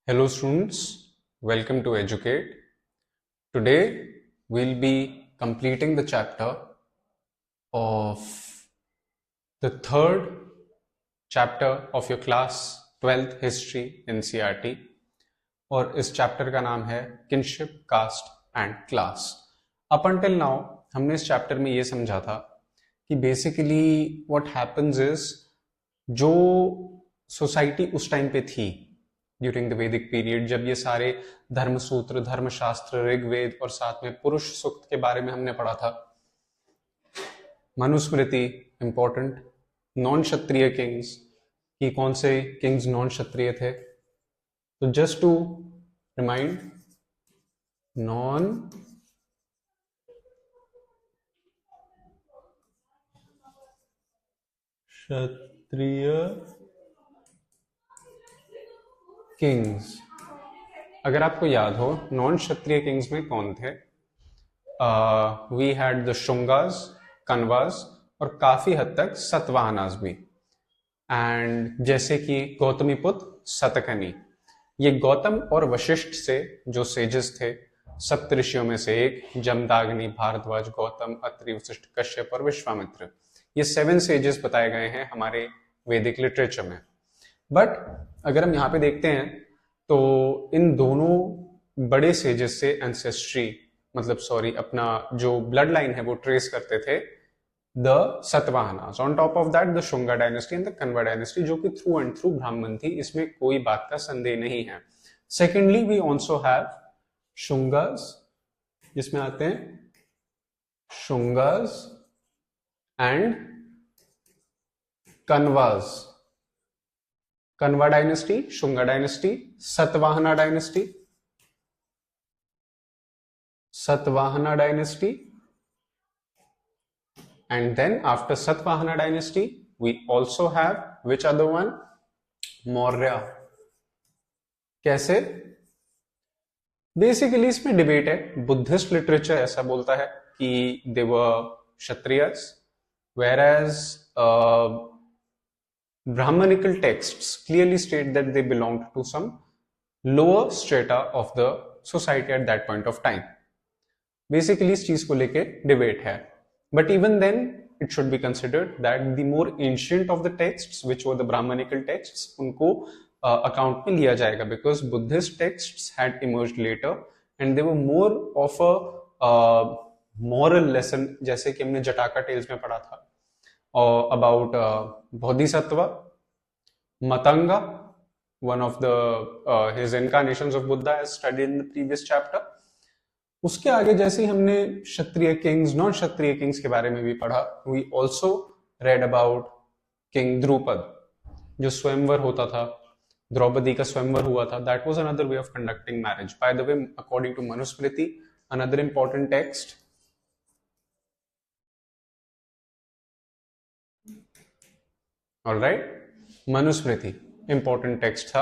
Hello students, welcome to Educate. Today we'll be completing the chapter of the third chapter of your class 12th history NCERT और इस chapter का नाम है kinship caste and class. Up until now हमने इस chapter में ये समझा था कि बेसिकली व्हाट हैपेंस इज जो सोसाइटी उस टाइम पे थी ड्यूरिंग द वैदिक पीरियड, जब ये सारे धर्मसूत्र, धर्मशास्त्र, ऋग्वेद और साथ में पुरुष सूक्त के बारे में हमने पढ़ा था। Manusmriti important, non Kshatriya kings कि कौन से किंग्स नॉन क्षत्रिय थे। तो just to remind, non Kshatriya kings, अगर आपको याद हो नॉन क्षत्रिय किंग्स में कौन थे? वी हैड द शुंगास, कन्वास और काफी हद तक सतवाहनास भी। एंड जैसे कि गौतमीपुत्र सतकर्णी, ये गौतम और वशिष्ठ से जो सेजेस थे, सप्तऋषियों में से एक, जमदाग्नि, भारद्वाज, गौतम, अत्रि, वशिष्ठ, कश्यप और विश्वामित्र, ये 7 सेजेस बताए गए हैं हमारे वैदिक लिटरेचर में। बट अगर हम यहाँ पे देखते हैं तो इन दोनों बड़े सेजेस से एंसेस्ट्री, मतलब सॉरी, अपना जो ब्लड लाइन है वो ट्रेस करते थे the Satavahanas. On top of that the Shunga dynasty and the Kanva dynasty, जो कि थ्रू एंड थ्रू ब्राह्मण थी, इसमें कोई बात का संदेह नहीं है। Secondly we also have Shungas, जिसमें आते हैं Shungas and Kanvas. Kanva dynasty, Shunga dynasty, Satavahana dynasty, Satavahana dynasty, and then after Satvahana dynasty we also have which other one? Maurya। कैसे? बेसिकली इसमें डिबेट है। बुद्धिस्ट लिटरेचर ऐसा बोलता है कि दे वर Kshatriyas, whereas Brahmanical texts clearly state that they belonged to some lower strata of the society at that point of time। Basically इस चीज को लेके डिबेट है। But even then, it should be considered that the more ancient of the texts, which were the Brahmanical texts, उनको account में लिया जाएगा, because Buddhist texts had emerged later and they were more of a moral lesson, जैसे कि हमने जटाका tales में पढ़ा था about Bodhisattva, Matanga, one of the his incarnations of Buddha as studied in the previous chapter। उसके आगे जैसे ही हमने Kshatriya kings, non Kshatriya kings के बारे में भी पढ़ा, we also read about king Drupad, जो स्वयंवर होता था, द्रौपदी का स्वयंवर हुआ था। That was another way of conducting marriage. By the way, according to Manusmriti, another important text, alright, Manusmriti important text था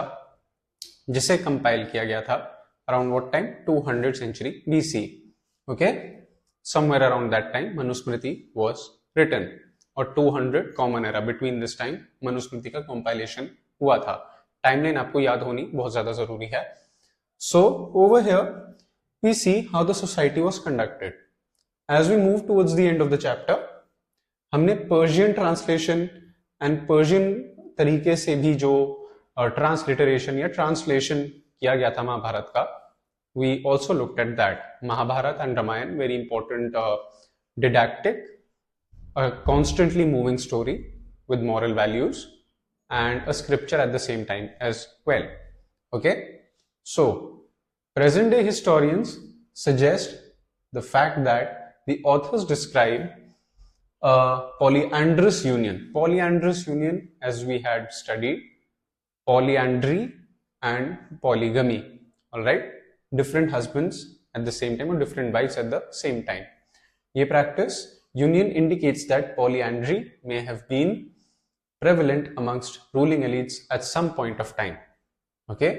जिसे कंपाइल किया गया था around what time? 200 century BC। Okay, somewhere around that time Manusmriti was written, और 200 common era between this time Manusmriti का compilation हुआ था। Timeline आपको याद होनी बहुत ज्यादा जरूरी है। So over here we see how the society was conducted। As we move towards the end of the chapter, हमने पर्शियन ट्रांसलेशन एंड पर्शियन तरीके से भी जो ट्रांसलिटरेशन या ट्रांसलेशन किया गया था महाभारत का, we also looked at that। Mahabharata and Ramayana, very important didactic, a constantly moving story with moral values and a scripture at the same time as well। Okay, so present day historians suggest the fact that the authors describe a polyandrous union। Polyandrous union, as we had studied, polyandry and polygamy, all right, different husbands at the same time or different wives at the same time। ये practice union indicates that polyandry may have been prevalent amongst ruling elites at some point of time। Okay,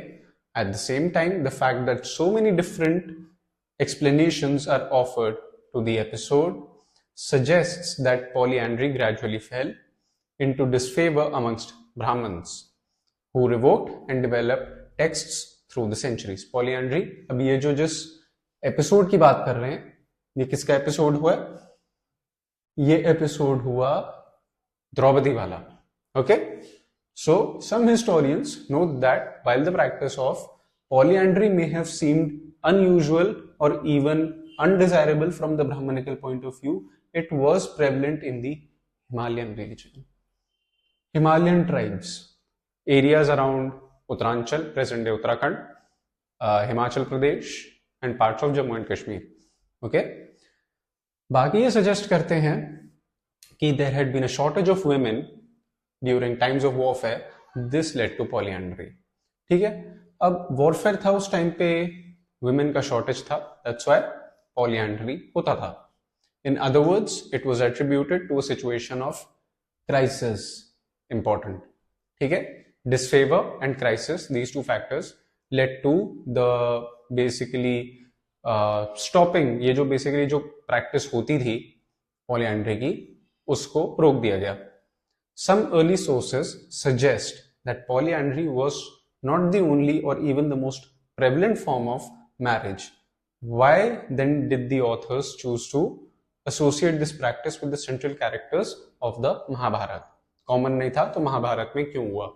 at the same time, the fact that so many different explanations are offered to the episode suggests that polyandry gradually fell into disfavor amongst Brahmins, who revoked and developed texts through the centuries. Polyandry, अब ये जो जिस episode की बात कर रहे हैं, ये किसका एपिसोड हुआ? ये एपिसोड हुआ द्रौपदी वाला. Okay? So, some historians note that while the practice of polyandry may have seemed unusual or even undesirable from the Brahmanical point of view, it was prevalent in the Himalayan region. Himalayan tribes, areas around Uttaranchal, present day Uttarakhand, Himachal Pradesh, and parts of Jammu and Kashmir. Okay? बाकी ये suggest करते हैं कि there had been a shortage of women during times of warfare. This led to polyandry. ठीक है? अब warfare था उस टाइम पे, women का shortage था, that's why polyandry होता था. In other words, it was attributed to a situation of crisis. Important. ठीक है? Disfavor and crisis, these two factors led to the basically stopping, ये जो basically जो practice होती थी polyandry की, उसको रोक दिया गया. Some early sources suggest that polyandry was not the only or even the most prevalent form of marriage. Why then did the authors choose to associate this practice with the central characters of the Mahabharata? Common नहीं था तो महाभारत में क्यों हुआ?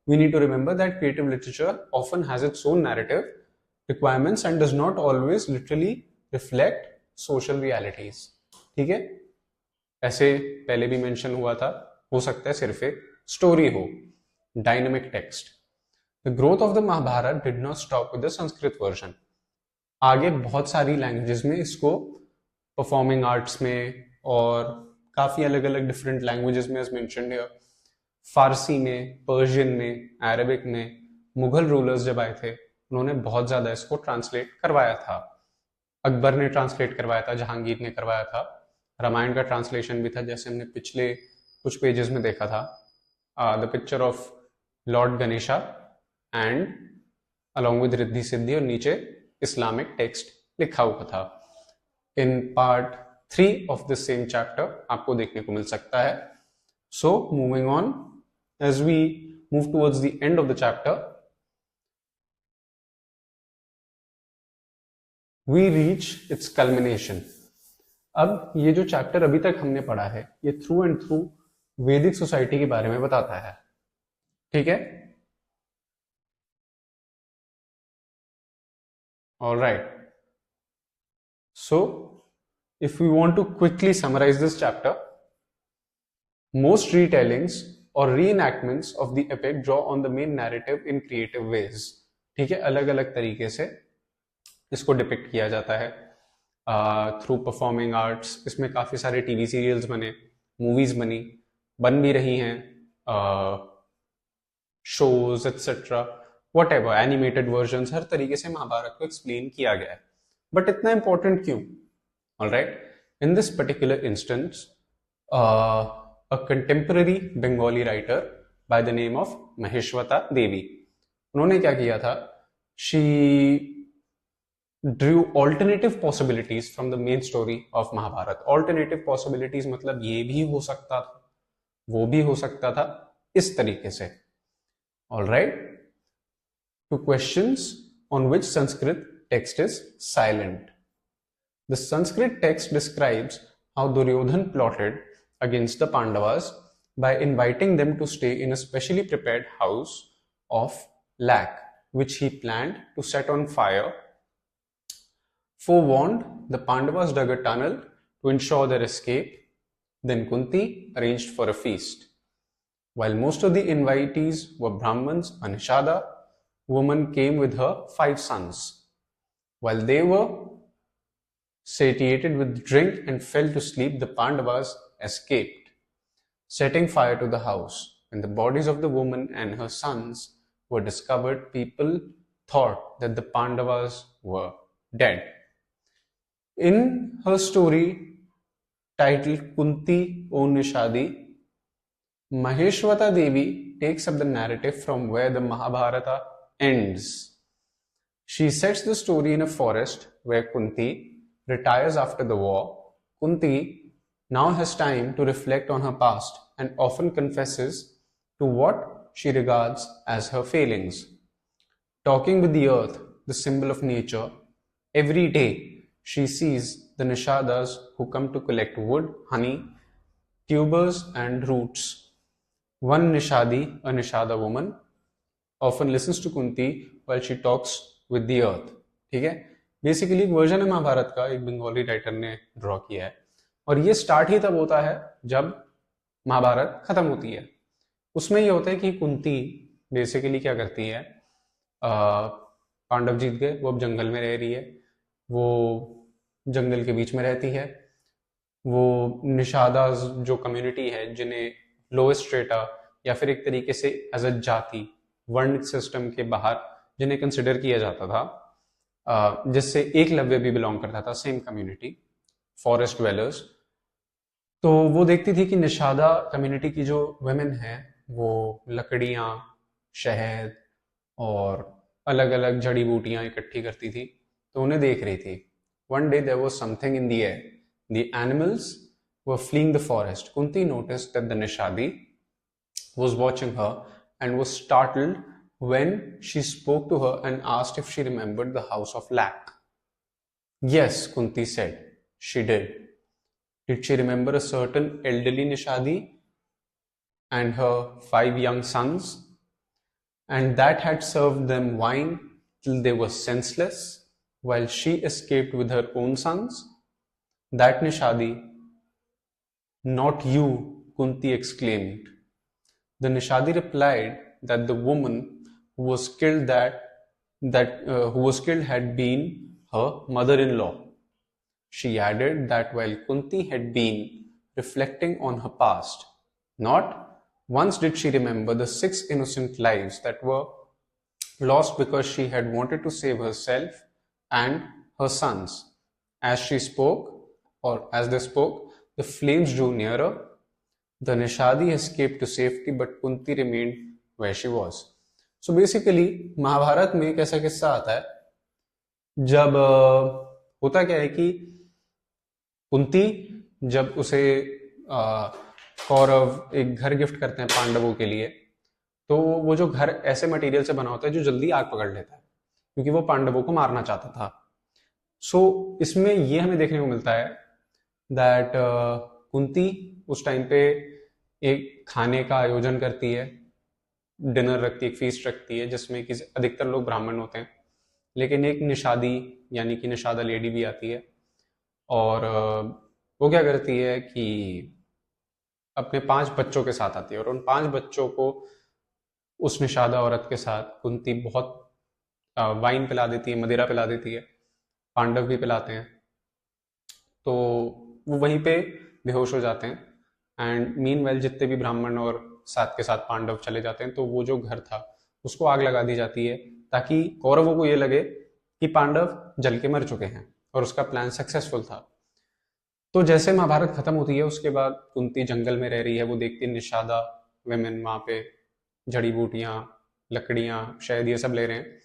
We need to remember that creative literature often has its own narrative requirements and does not always literally reflect social realities. ठीक है? ऐसे पहले भी मेंशन हुआ था, हो सकता है सिर्फ एक स्टोरी हो, dynamic text. The growth of the Mahabharata did not stop with the Sanskrit version. आगे बहुत सारी लैंग्वेजेस में इसको परफॉर्मिंग आर्ट्स में और काफी अलग अलग डिफरेंट लैंग्वेजेस में एज मेंशन्ड हियर, फारसी में, पर्शियन में, अरबिक में, मुगल रूलर्स जब आए थे उन्होंने बहुत ज्यादा इसको ट्रांसलेट करवाया था. अकबर ने ट्रांसलेट करवाया था, जहांगीर ने करवाया था. रामायण का ट्रांसलेशन भी था, जैसे हमने पिछले कुछ पेजेस में देखा था, the picture of lord Ganesha and along with Riddhi Siddhi, और नीचे इस्लामिक टेक्स्ट लिखा हुआ था. In part 3 of the same chapter आपको देखने को मिल सकता है. So moving on, as we move towards the end of the chapter, we reach its culmination. अब ये जो चैप्टर अभी तक हमने पढ़ा है, ये थ्रू एंड थ्रू वैदिक सोसाइटी के बारे में बताता है. ठीक है? All right. So, if we want to quickly summarize this chapter, most retellings or reenactments of the epic draw on the main narrative in creative ways. ठीक है? अलग अलग तरीके से इसको डिपिक्ट किया जाता है थ्रू परफॉर्मिंग आर्ट्स. इसमें काफी सारे टीवी सीरियल्स बने, मूवीज बन भी रही हैं, shows etcetera, whatever, animated version, हर तरीके से महाभारत को एक्सप्लेन किया गया है. बट इतना इंपॉर्टेंट क्यों? Alright, in this particular instance a contemporary Bengali writer by the name of Mahasweta Devi, उन्होंने क्या किया था? She drew alternative possibilities from the main story of Mahabharata. Alternative possibilities मतलब ये भी हो सकता था, वो भी हो सकता था, इस तरीके से. All right. To questions on which Sanskrit text is silent. The Sanskrit text describes how Duryodhan plotted against the Pandavas by inviting them to stay in a specially prepared house of lac, which he planned to set on fire. Forewarned, the Pandavas dug a tunnel to ensure their escape. Then Kunti arranged for a feast. While most of the invitees were Brahmins, a Nishada woman came with her 5 sons. While they were satiated with drink and fell to sleep, the Pandavas escaped, setting fire to the house. When the bodies of the woman and her sons were discovered, people thought that the Pandavas were dead. In her story titled Kunti O Nishadi, Maheshwata Devi takes up the narrative from where the Mahabharata ends. She sets the story in a forest where Kunti retires after the war. Kunti now has time to reflect on her past and often confesses to what she regards as her failings. talking with the earth, the symbol of nature. Every day she sees the nishadas who come to collect wood, honey, tubers and roots. One nishadi, a nishada woman, often listens to Kunti while she talks with the earth. ठीक है, basically एक version है महाभारत का, एक Bengali writer ने draw किया है, और ये स्टार्ट ही तब होता है जब महाभारत खत्म होती है। उसमें ये होता है कि कुंती बेसिकली क्या करती है, पांडव जीत गए, वो अब जंगल में रह रही है, वो जंगल के बीच में रहती है, वो निषादा जो कम्युनिटी है जिन्हें लोएस्ट स्ट्रेटा या फिर एक तरीके से एज अ जाति वर्ण सिस्टम के बाहर जिन्हें कंसिडर किया जाता था, जिससे एकलव्य भी बिलोंग करता था, सेम कम्युनिटी, फॉरेस्ट ड्वेलर्स। तो वो देखती थी कि निषादा कम्युनिटी की जो वुमेन है वो लकड़ियाँ, शहद और अलग अलग जड़ी बूटियाँ इकट्ठी करती थी, तो उन्हें देख रही थी। One day there was something in the air, the animals were fleeing the forest. Kunti noticed that the Nishadi was watching her and was startled when she spoke to her and asked if she remembered the house of Lac. Yes, Kunti said, she did. Did she remember a certain elderly Nishadi and her 5 young sons, and that had served them wine till they were senseless while she escaped with her own sons? That Nishadi? Not you, Kunti exclaimed. The Nishadi replied that the woman who was killed had been her mother-in-law. She added that while Kunti had been reflecting on her past, not once did she remember the 6 innocent lives that were lost because she had wanted to save herself and her sons. As she spoke, or as they spoke, the flames drew nearer. The Nishadi escaped to safety, but Kunti remained where she was. So basically, Mahabharata में एक ऐसा किस्सा आता है जब होता क्या है कि कुंती जब उसे कौरव एक घर गिफ्ट करते हैं पांडवों के लिए, तो वो जो घर ऐसे मटेरियल से बना होता है जो जल्दी आग पकड़ लेता है, क्योंकि वो पांडवों को मारना चाहता था। सो इसमें ये हमें देखने को मिलता है दैट कुंती उस टाइम पे एक खाने का आयोजन करती है, डिनर रखती है, एक फीस्ट रखती है, जिसमें कि अधिकतर लोग ब्राह्मण होते हैं, लेकिन एक निषादी यानी कि निषादा लेडी भी आती है, और वो क्या करती है कि अपने 5 बच्चों के साथ आती है, और उन 5 बच्चों को उस निषादा औरत के साथ कुंती बहुत वाइन पिला देती है, मदिरा पिला देती है, पांडव भी पिलाते हैं, तो वो वहीं पे बेहोश हो जाते हैं। एंड मीनवाइल जितने भी ब्राह्मण और साथ के साथ पांडव चले जाते हैं, तो वो जो घर था उसको आग लगा दी जाती है, ताकि कौरवों को ये लगे कि पांडव जल के मर चुके हैं, और उसका प्लान सक्सेसफुल था। तो जैसे महाभारत खत्म होती है, उसके बाद कुंती जंगल में रह रही है, वो देखती है निषादा वेमेन वहाँ पे जड़ी बूटियाँ, लकड़ियाँ, शहद ये सब ले रहे हैं,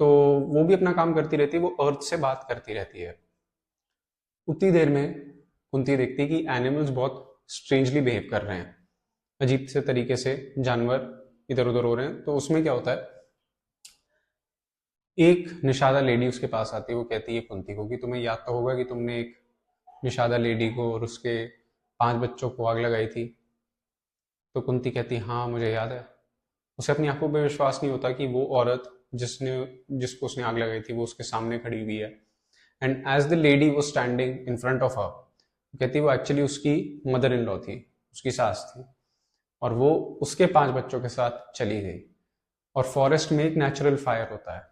तो वो भी अपना काम करती रहती है, वो अर्थ से बात करती रहती है। उतनी देर में कुंती देखती है कि एनिमल्स बहुत स्ट्रेंजली बिहेव कर रहे हैं, अजीब से तरीके से जानवर इधर उधर हो रहे हैं। तो उसमें क्या होता है, एक निषादा लेडी उसके पास आती है, वो कहती है कुंती को कि तुम्हें याद तो होगा कि तुमने एक निषादा लेडी को और उसके 5 बच्चों को आग लगाई थी। तो कुंती कहती है हाँ मुझे याद है। उसे अपनी आंखों पर विश्वास नहीं होता कि वो औरत जिसको उसने आग लगाई थी वो उसके सामने खड़ी हुई है। एंड एज द लेडी वो standing in front of her, कहती वो एक्चुअली उसकी मदर इन लॉ थी, उसकी सास थी, और वो उसके 5 बच्चों के साथ चली गई। और फॉरेस्ट में एक नेचुरल फायर होता है,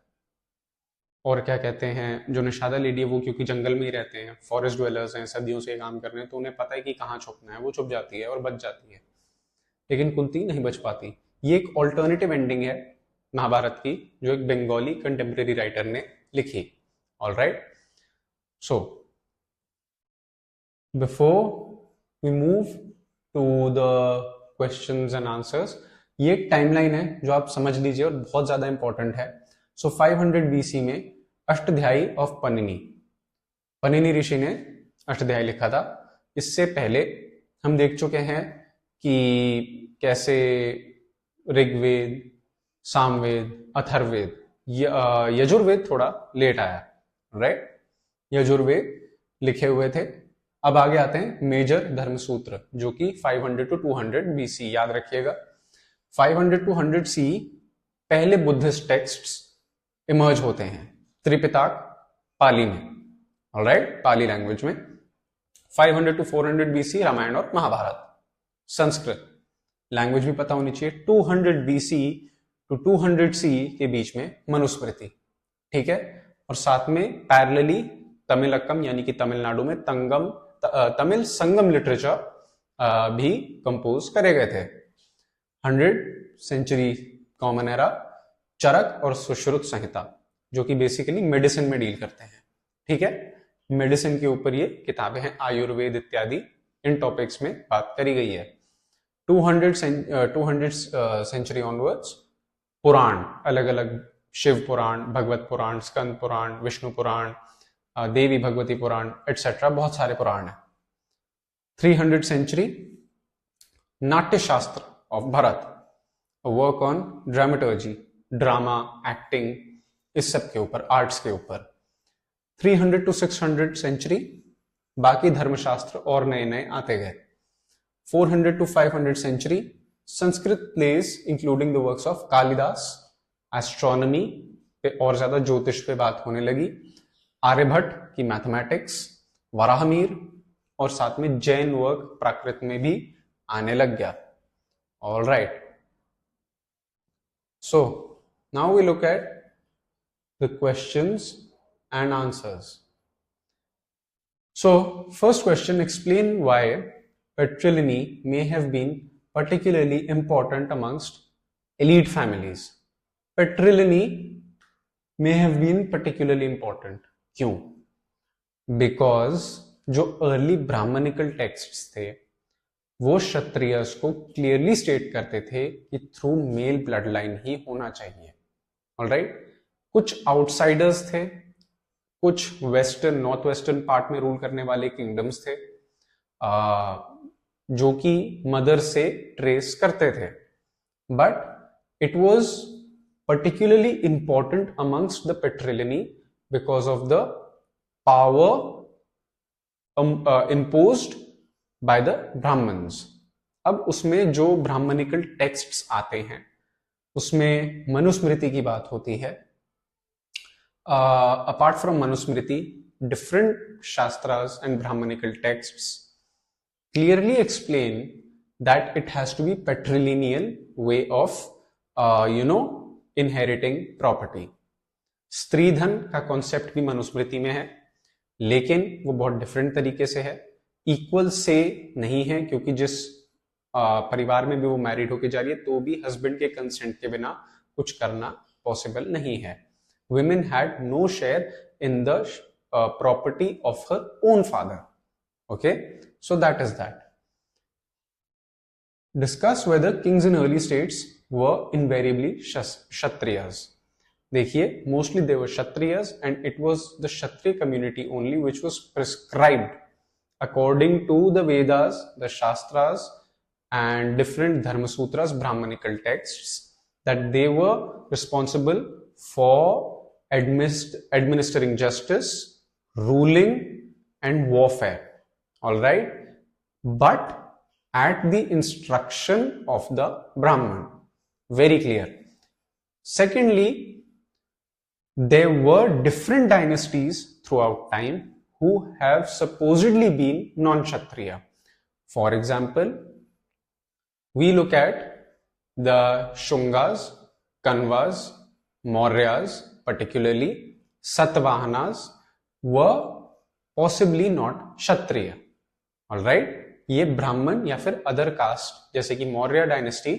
और क्या कहते हैं, जो निषादा लेडी है वो क्योंकि जंगल में ही रहते हैं, फॉरेस्ट ड्वेलर्स हैं, सदियों से काम कर रहे हैं, तो उन्हें पता है कि कहाँ छुपना है, वो छुप जाती है और बच जाती है। लेकिन कुंती नहीं बच पाती। ये एक ऑल्टरनेटिव एंडिंग है महाभारत की, जो एक बंगाली कंटेम्प्रेरी राइटर ने लिखी। Alright, so before we move to the questions and answers, ये एक टाइमलाइन है जो आप समझ लीजिए और बहुत ज्यादा इंपॉर्टेंट है। सो 500 BC में अष्टध्यायी ऑफ पनिनी ऋषि ने अष्टध्यायी लिखा था। इससे पहले हम देख चुके हैं कि कैसे ऋग्वेद, सामवेद, अथर्ववेद यजुर्वेद थोड़ा लेट आया, राइट। यजुर्वेद लिखे हुए थे। अब आगे आते हैं मेजर धर्मसूत्र, जो कि 500 to 200 BC, याद रखिएगा 500 to 100 CE पहले बुद्धिस्ट टेक्स्ट्स इमर्ज होते हैं त्रिपिटक पाली में, ऑलराइट, पाली लैंग्वेज में। 500 to 400 BC रामायण और महाभारत। संस्कृत लैंग्वेज भी पता होनी चाहिए। 200 BC to 200 CE के बीच में मनुस्मृति, ठीक है। और साथ में पैरेलली तमिलकम यानी कि तमिलनाडु में तमिल संगम लिटरेचर भी कंपोज करे गए थे। 100 सेंचुरी कॉमन एरा चरक और सुश्रुत संहिता, जो कि बेसिकली मेडिसिन में डील करते हैं, ठीक है। मेडिसिन के ऊपर ये किताबें हैं, आयुर्वेद इत्यादि इन टॉपिक्स में बात करी गई है। 200 सेंचुरी ऑनवर्ड्स पुराण, अलग अलग शिव पुराण, भगवत पुराण, स्कंद पुराण, विष्णु पुराण, देवी भगवती पुराण एटसेट्रा, बहुत सारे पुराण हैं। 300 century Natya Shastra of Bharata, work on dramaturgy, drama, acting, इस सब के ऊपर, आर्ट्स के ऊपर। 300 to 600 सेंचुरी बाकी धर्मशास्त्र और नए नए आते गए। 400 to 500 century Sanskrit place including the works of Kalidasa, astronomy पे और ज्यादा ज्योतिष पे बात होने लगी, आर्यभट्ट की मैथमेटिक्स, वराहमिहिर, और साथ में जैन वर्क प्राकृत में भी आने लग गया। All right, so now we look at the questions and answers. So, first question, explain why patrilineal may have been particularly important amongst elite families. Patrilineal may have been particularly important. क्यों? Because जो early Brahminical texts थे वो क्षत्रियस को clearly state करते थे कि through mail blood line ही होना चाहिए। ऑलराइट, कुछ आउटसाइडर्स थे, कुछ वेस्टर्न नॉर्थ वेस्टर्न पार्ट में रूल करने वाले किंगडम्स थे जो कि मदर से ट्रेस करते थे, but it was particularly important amongst the patrilineal because of the power imposed by the Brahmins. अब उसमें जो ब्राह्मणिकल टेक्स्ट्स आते हैं उसमें मनुस्मृति की बात होती है। Apart from Manusmriti, different shastras and brahmanical texts clearly explain that it has to be patrilineal way of inheriting property. स्त्री धन का कॉन्सेप्ट भी मनुस्मृति में है, लेकिन वो बहुत डिफरेंट तरीके से है, इक्वल से नहीं है, क्योंकि जिस परिवार में भी वो मैरिड होके जा रही है तो भी हस्बैंड के कंसेंट के बिना कुछ करना पॉसिबल नहीं है। Women had no share in the property of her own father. Okay, so that is that. Discuss whether kings in early states were invariably Kshatriyas. देखिए, mostly they were Kshatriyas and it was the Kshatriya community only which was prescribed according to the Vedas, the Shastras and different Dharma Sutras, Brahmanical texts, that they were responsible for administering justice, ruling and warfare. All right, but at the instruction of the Brahman. Very clear. Secondly, there were different dynasties throughout time who have supposedly been non-Kshatriya. For example, we look at the Shungas, Kanvas, Mauryas, particularly Satavahanas were possibly not Kshatriya. All right, ये ब्राह्मण या फिर other caste, जैसे कि Maurya dynasty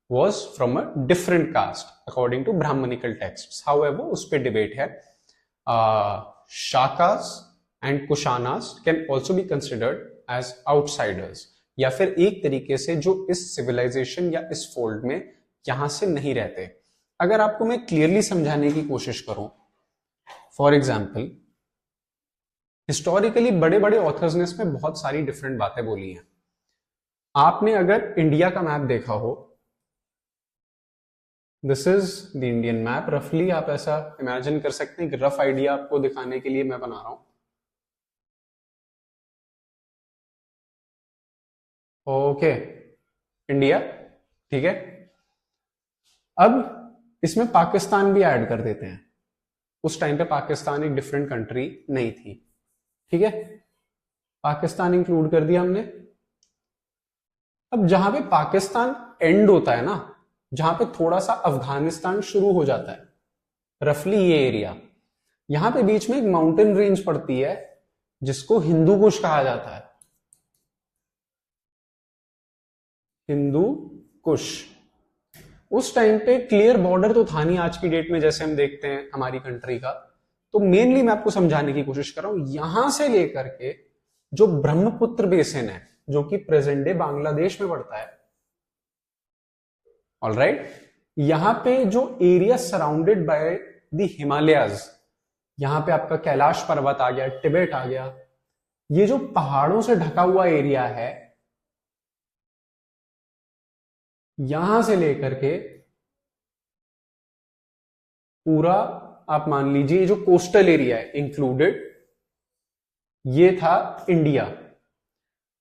was from a different caste according to Brahmanical texts. However, उस पे debate है। Shakas and Kushanas can also be considered as outsiders, या फिर एक तरीके से जो इस सिविलाइजेशन या इस फोल्ड में यहां से नहीं रहते। अगर आपको मैं क्लियरली समझाने की कोशिश करूं, फॉर एग्जाम्पल, हिस्टोरिकली बड़े बड़े ऑथर्स ने इसमें बहुत सारी डिफरेंट बातें बोली हैं। आपने अगर इंडिया का मैप देखा हो this is the Indian map. रफली आप ऐसा इमेजिन कर सकते हैं कि रफ आइडिया आपको दिखाने के लिए मैं बना रहा हूं। ओके, इंडिया, ठीक है। अब इसमें पाकिस्तान भी ऐड कर देते हैं। उस टाइम पे पाकिस्तान एक डिफरेंट कंट्री नहीं थी, ठीक है। पाकिस्तान इंक्लूड कर दिया हमने। अब जहां पे पाकिस्तान एंड होता है ना, जहां पे थोड़ा सा अफगानिस्तान शुरू हो जाता है, रफली ये एरिया, यहां पे बीच में एक माउंटेन रेंज पड़ती है जिसको हिंदू कुश कहा जाता है। हिंदू कुश। उस टाइम पे क्लियर बॉर्डर तो था नहीं आज की डेट में जैसे हम देखते हैं हमारी कंट्री का। तो मेनली मैं आपको समझाने की कोशिश कर रहा हूं, यहां से लेकर के जो ब्रह्मपुत्र बेसिन है, जो कि प्रेजेंट डे बांग्लादेश में पड़ता है, ऑलराइट, यहां पे जो area surrounded by the Himalayas, यहां पे आपका कैलाश पर्वत आ गया, तिब्बत आ गया, ये जो पहाड़ों से ढका हुआ एरिया है, यहां से लेकर के पूरा आप मान लीजिए जो कोस्टल एरिया है इंक्लूडेड, ये था इंडिया।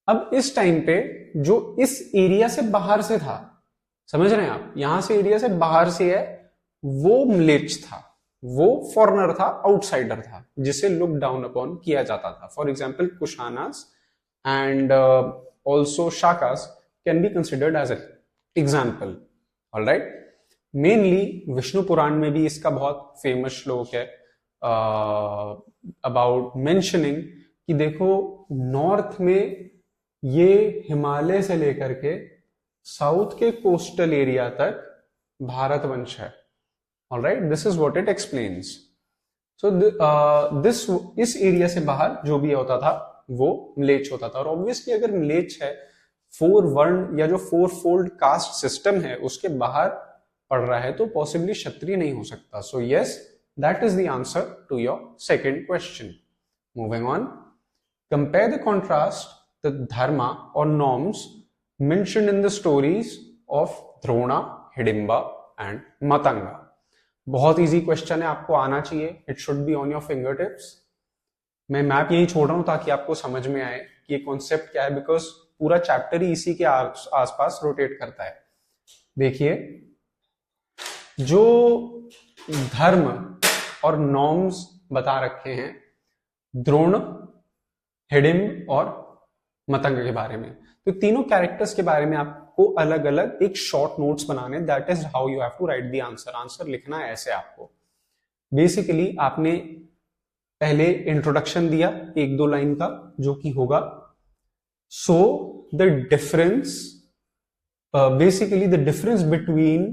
अब इस टाइम पे जो इस एरिया से बाहर से था, समझ रहे हैं आप, यहां से एरिया से बाहर से है, वो म्लेच्छ था, वो फॉरेनर था, आउटसाइडर था, जिसे लुक डाउन अपॉन किया जाता था। For example Kushanas and also Shakas can be considered as example, alright. Mainly Vishnu Purana में भी इसका बहुत फेमस श्लोक है अबाउट मेंशनिंग कि देखो नॉर्थ में ये हिमालय से लेकर के साउथ के कोस्टल एरिया तक भारतवंश है, alright, this is what it explains. So this इस एरिया से बाहर जो भी होता था वो म्लेच्छ होता था। और ऑब्वियसली अगर म्लेच्छ है, 4 वर्ण या जो 4 फोल्ड कास्ट सिस्टम है उसके बाहर पढ़ रहा है, तो पॉसिबली क्षत्रिय नहीं हो सकता। So yes, that is the answer to your second question. Moving on, compare the contrast the dharma और norms mentioned in the stories of Drona, Hidimba and Matanga. बहुत इजी क्वेश्चन है, आपको आना चाहिए, it should be on your finger tips. मैं map यही छोड़ रहा हूं ताकि आपको समझ में आए कि ये कॉन्सेप्ट क्या है, बिकॉज पूरा चैप्टर ही इसी के आसपास रोटेट करता है। देखिए, जो धर्म और नॉर्म्स बता रखे हैं द्रोण, हिडिंब और मतंग के बारे में, तो तीनों कैरेक्टर्स के बारे में आपको अलग अलग एक शॉर्ट नोट्स बनाने, that is how you have to write the answer. Answer लिखना है ऐसे आपको। बेसिकली आपने पहले इंट्रोडक्शन दिया 1-2 लाइन का, जो कि होगा so the difference, basically the difference between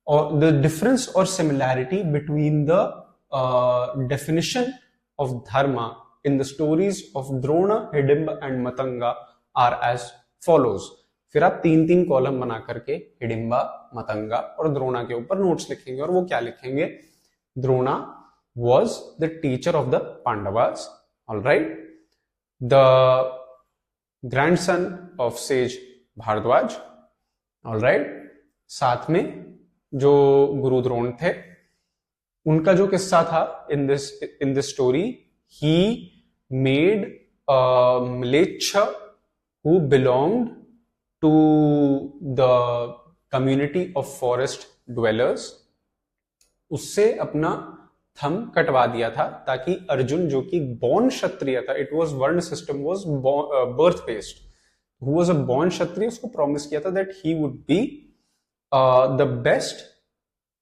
और द डिफरेंस और similarity between the definition of dharma in the stories of Drona, Hidimba and Matanga are as follows। फिर आप 3-3 कॉलम बना करके हिडिंबा, मतंगा और द्रोणा के ऊपर नोट्स लिखेंगे। और वो क्या लिखेंगे? Drona was the teacher of the Pandavas, all right, the grandson of sage Bhardwaj, all right, साथ में जो गुरु द्रोण थे, उनका जो किस्सा था in this story, he made a mleccha who belonged to the community of forest dwellers, उससे अपना थम कटवा दिया था ताकि अर्जुन, जो कि बॉर्न क्षत्रिय था, it was varna system was birth based, who was a born Kshatriya, उसको प्रॉमिस किया था that he would be the best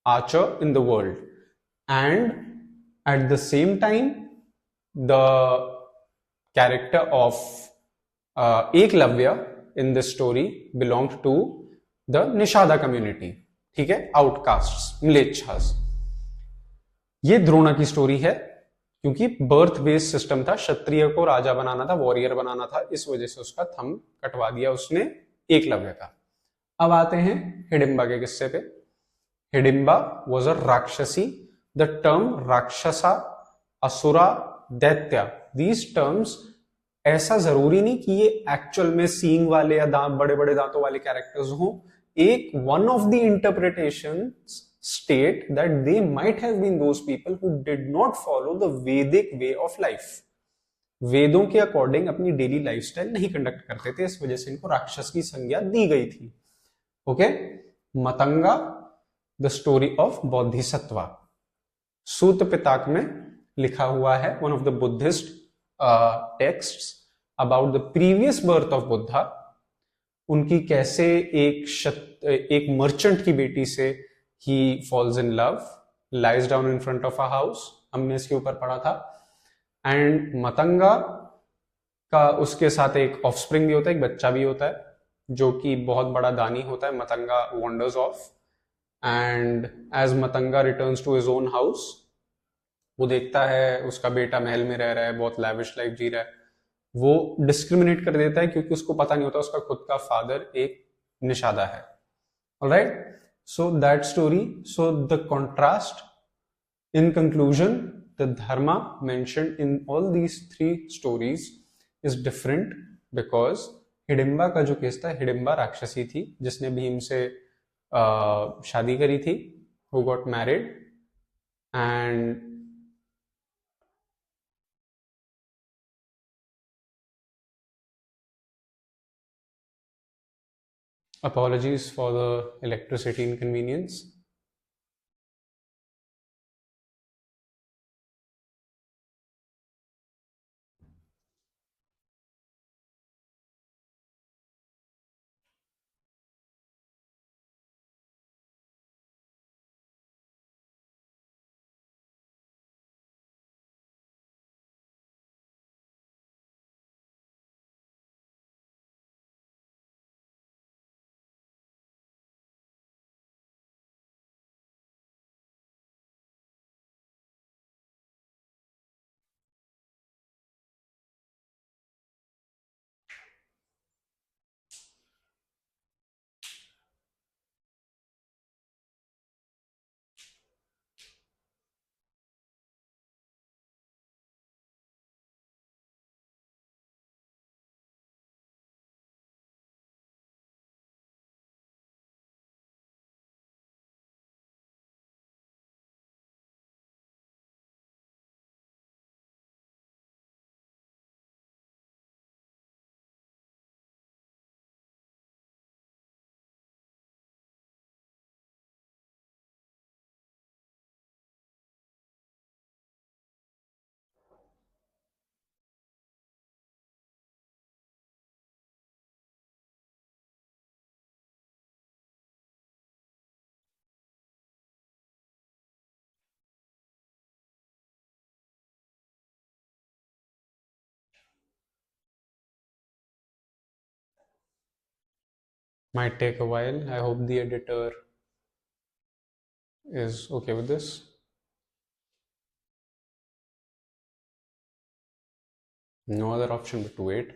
archer in the world. And at the same time the character of Eklavya in this story belonged to the Nishada community, ठीक है, outcasts, म्लेच्छास। ये द्रोणा की story है, क्योंकि birth based system था, क्षत्रिय को राजा बनाना था, warrior बनाना था, इस वजह से उसका थंब कटवा दिया उसने एकलव्य का। अब आते हैं हिडिंबा के किस्से पे। Hidimba was a rakshasi. The term rakshasa, asura, daitya, these terms ऐसा जरूरी नहीं कि ये एक्चुअल में सींग वाले या बड़े बड़े दांतों वाले कैरेक्टर्स हों। एक one of the interpretation state that they might have been those people who did not follow the Vedic way of life. वेदों के अकॉर्डिंग अपनी डेली लाइफस्टाइल नहीं कंडक्ट करते थे, इस वजह से इनको राक्षस की संज्ञा दी गई थी. Okay. Matanga, the story of Bodhisattva. Sutta Pitaka में लिखा हुआ है, one of the Buddhist texts about the previous birth of Buddha. उनकी कैसे एक मर्चेंट की बेटी से he falls in love, lies down in front of a house. हमने इसके ऊपर पढ़ा था. एंड मतंगा का उसके साथ एक ऑफस्प्रिंग भी होता है, एक बच्चा भी होता है, जो कि बहुत बड़ा दानी होता है. Matanga wanders off, and as Matanga returns to his own house, वो देखता है उसका बेटा महल में रह रहा है, बहुत लैविश लाइफ जी रहा है. वो डिस्क्रिमिनेट कर देता है क्योंकि उसको पता नहीं होता उसका खुद का फादर एक निषादा है. Alright, so that story. So the contrast, in conclusion, the dharma mentioned in all these three stories is different because Hidimba का जो केस था, हिडिंबा राक्षसी थी जिसने भीम से शादी करी थी, who got married, and apologies for the electricity inconvenience. Might take a while. I hope the editor is okay with this. No other option but to wait.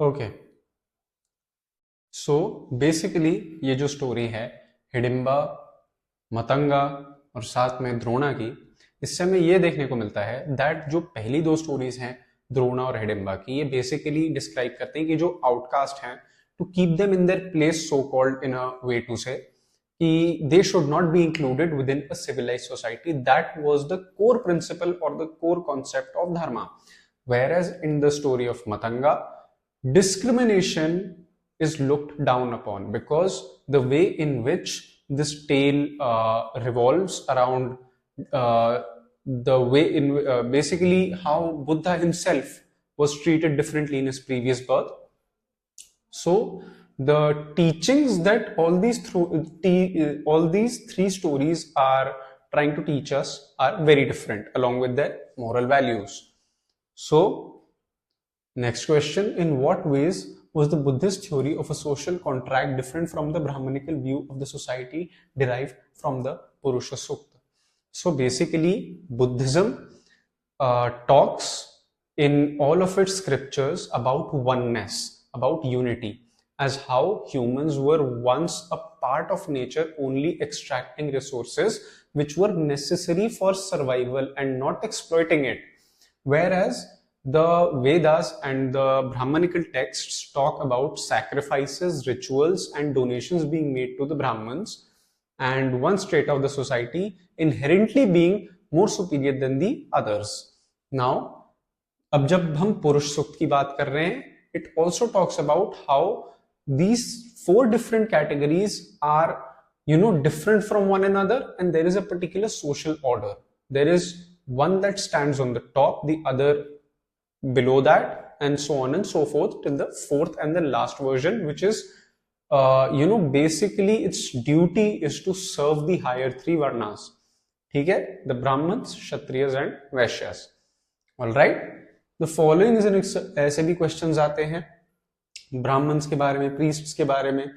Okay, so basically ये जो स्टोरी है हिडिंबा, मतंगा और साथ में द्रोणा की, इससे हमें ये देखने को मिलता है दैट जो पहली दो स्टोरीज हैं द्रोणा और हिडिंबा की, ये बेसिकली डिस्क्राइब करते हैं कि जो आउटकास्ट हैं, to keep them in their place, so called in a way to say, कि they should not be included within a civilized society. That was the core principle or the core concept of dharma. Whereas in the story of Matanga, discrimination is looked down upon because the way in which this tale revolves around the way in basically how Buddha himself was treated differently in his previous birth. So the teachings that all these three stories are trying to teach us are very different along with their moral values. So next question, in what ways was the Buddhist theory of a social contract different from the Brahmanical view of the society derived from the Purusha Sukta? So basically Buddhism talks in all of its scriptures about oneness, about unity, as how humans were once a part of nature, only extracting resources which were necessary for survival and not exploiting it. Whereas the Vedas and the Brahmanical texts talk about sacrifices, rituals, and donations being made to the Brahmins, and one strata of the society inherently being more superior than the others. Now, अब जब हम पुरुष सूक्त की बात कर रहे हैं, it also talks about how these four different categories are, different from one another, and there is a particular social order. There is one that stands on the top, the other below that, and so on and so forth till the fourth and the last version, which is basically its duty is to serve the higher three varnas. ठीक है, the Brahmins, Kshatriyas and Vaishyas. All right, the following is an ऐसे भी questions आते हैं Brahmins के बारे में, priests के बारे में.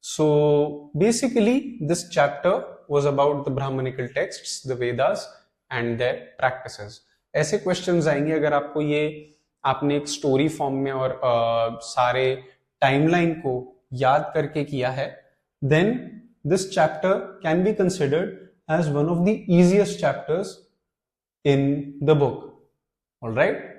So basically this chapter was about the brahmanical texts, the Vedas and their practices. ऐसे क्वेश्चंस आएंगे अगर आपको ये आपने एक स्टोरी फॉर्म में और सारे टाइमलाइन को याद करके किया है, then this chapter can be considered as one of the easiest chapters in the book. Alright,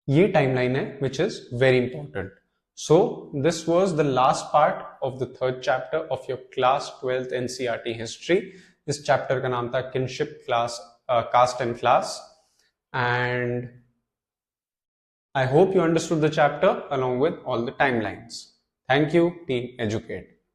ये टाइमलाइन है which is very important. So this was the last part of the third chapter of your class 12th NCERT history. इस chapter का नाम था kinship, class, caste and class, and I hope you understood the chapter along with all the timelines. Thank you, Team Educate.